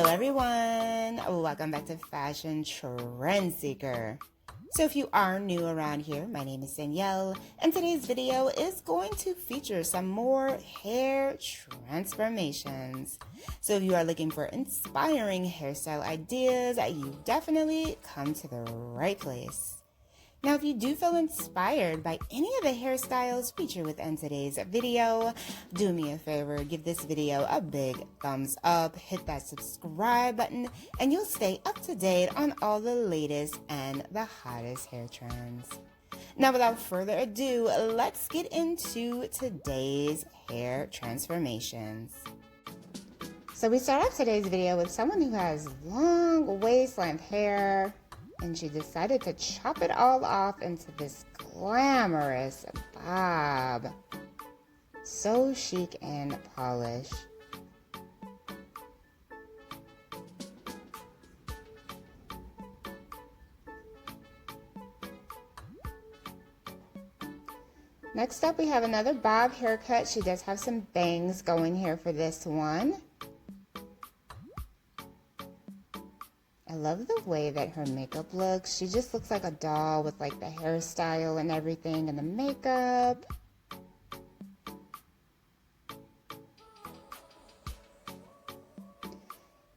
Hello everyone, welcome back to Fashion Trend Seeker. So if you are new around here, my name is Danielle, and today's video is going to feature some more hair transformations. So if you are looking for inspiring hairstyle ideas, you definitely come to the right place. Now, if you do feel inspired by any of the hairstyles featured within today's video, do me a favor, give this video a big thumbs up, hit that subscribe button, and you'll stay up to date on all the latest and the hottest hair trends. Now, without further ado, let's get into today's hair transformations. So we start off today's video with someone who has long waist-length hair, and she decided to chop it all off into this glamorous bob. So chic and polished. Next up, we have another bob haircut. She does have some bangs going here for this one. I love the way that her makeup looks. She just looks like a doll with like the hairstyle and everything and the makeup.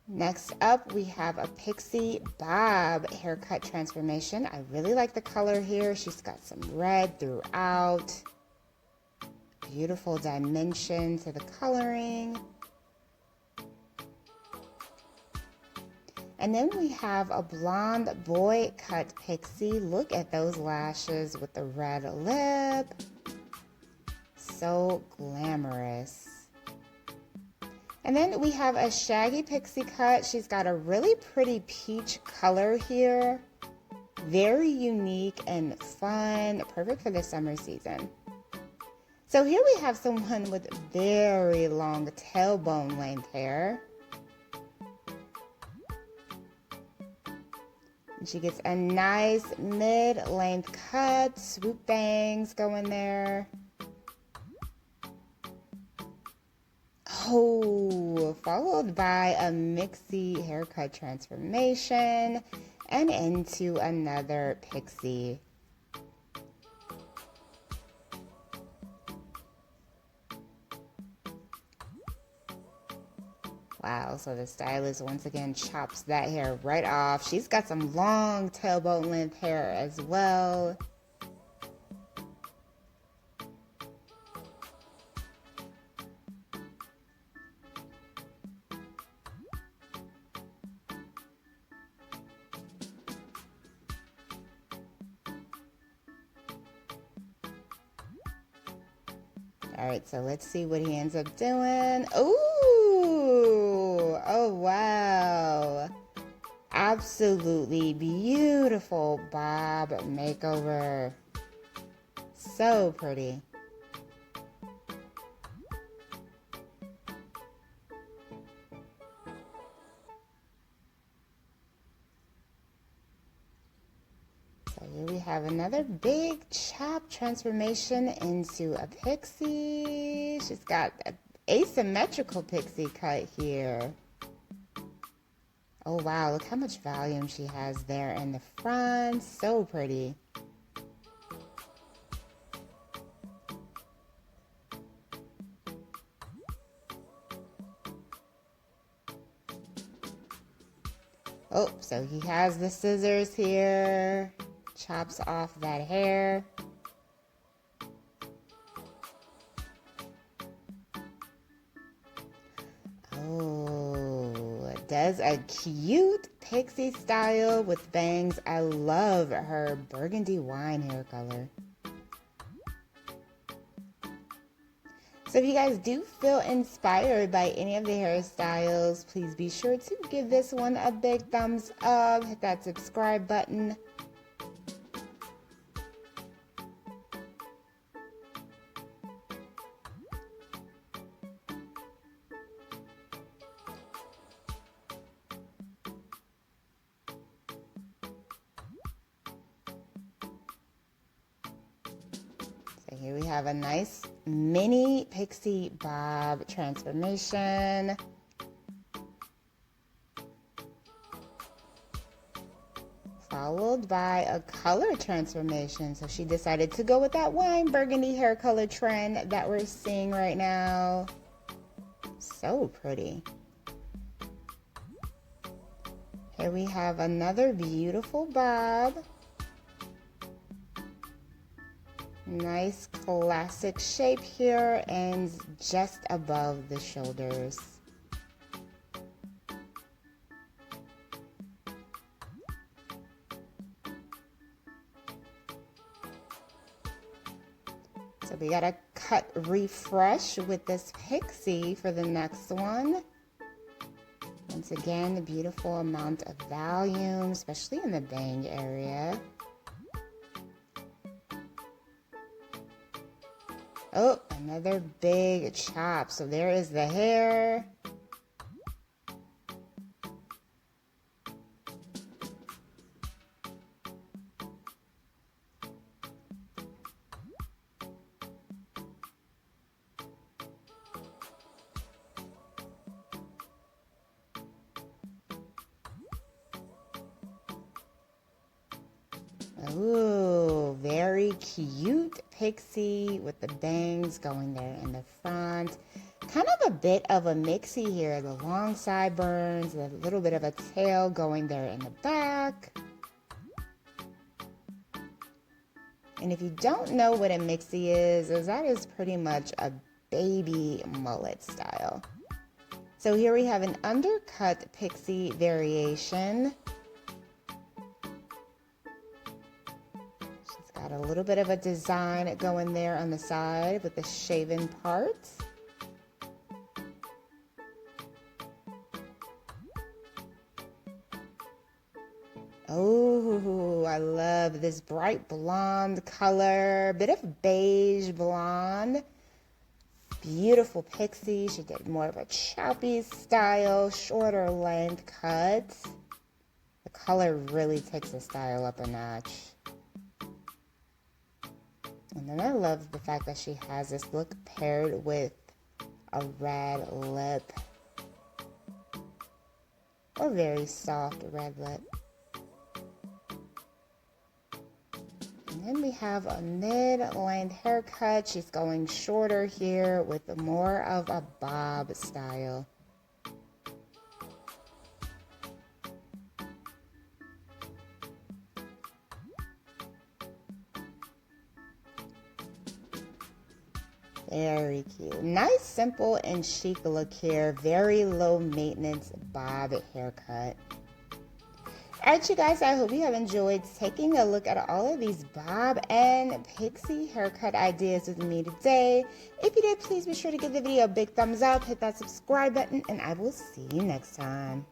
Next up, we have a pixie bob haircut transformation. I really like the color here. She's got some red throughout. Beautiful dimension to the coloring. And then we have a blonde boy cut pixie. Look at those lashes with the red lip. So glamorous. And then we have a shaggy pixie cut. She's got a really pretty peach color here. Very unique and fun. Perfect for the summer season. So here we have someone with very long tailbone length hair. She gets a nice mid-length cut, swoop bangs going there. Oh, followed by a mixie haircut transformation and into another pixie. Wow, so the stylist once again chops that hair right off. She's got some long tailbone length hair as well. All right, so let's see what he ends up doing. Ooh, oh wow. Absolutely beautiful bob makeover. So pretty. So here we have another big chop transformation into a pixie. She's got an asymmetrical pixie cut here. Oh wow, look how much volume she has there in the front. So pretty. Oh, so he has the scissors here. Chops off that hair. Oh, does a cute pixie style with bangs. I love her burgundy wine hair color. So if you guys do feel inspired by any of the hairstyles, please be sure to give this one a big thumbs up. Hit that subscribe button. So here we have a nice mini pixie bob transformation. followed by a color transformation. So she decided to go with that wine burgundy hair color trend that we're seeing right now. So pretty. Here we have another beautiful bob. Nice classic shape here and just above the shoulders. So we got a cut refresh with this pixie for the next one. Once again, a beautiful amount of volume, especially in the bang area. Oh, another big chop. So there is the hair. Ooh, very cute pixie with the bangs going there in the front. Kind of a bit of a mixie here. The long sideburns, a little bit of a tail going there in the back. And if you don't know what a mixie is that is pretty much a baby mullet style. So here we have an undercut pixie variation. Got a little bit of a design going there on the side with the shaven parts. Oh, I love this bright blonde color, bit of beige blonde. Beautiful pixie. She did more of a choppy style, shorter length cut. The color really takes the style up a notch. And then I love the fact that she has this look paired with a red lip. Or very soft red lip. And then we have a mid-length haircut. She's going shorter here with more of a bob style. Very cute. Nice, simple, and chic look here. Very low maintenance bob haircut. Alright, you guys, I hope you have enjoyed taking a look at all of these bob and pixie haircut ideas with me today. If you did, please be sure to give the video a big thumbs up, hit that subscribe button, and I will see you next time.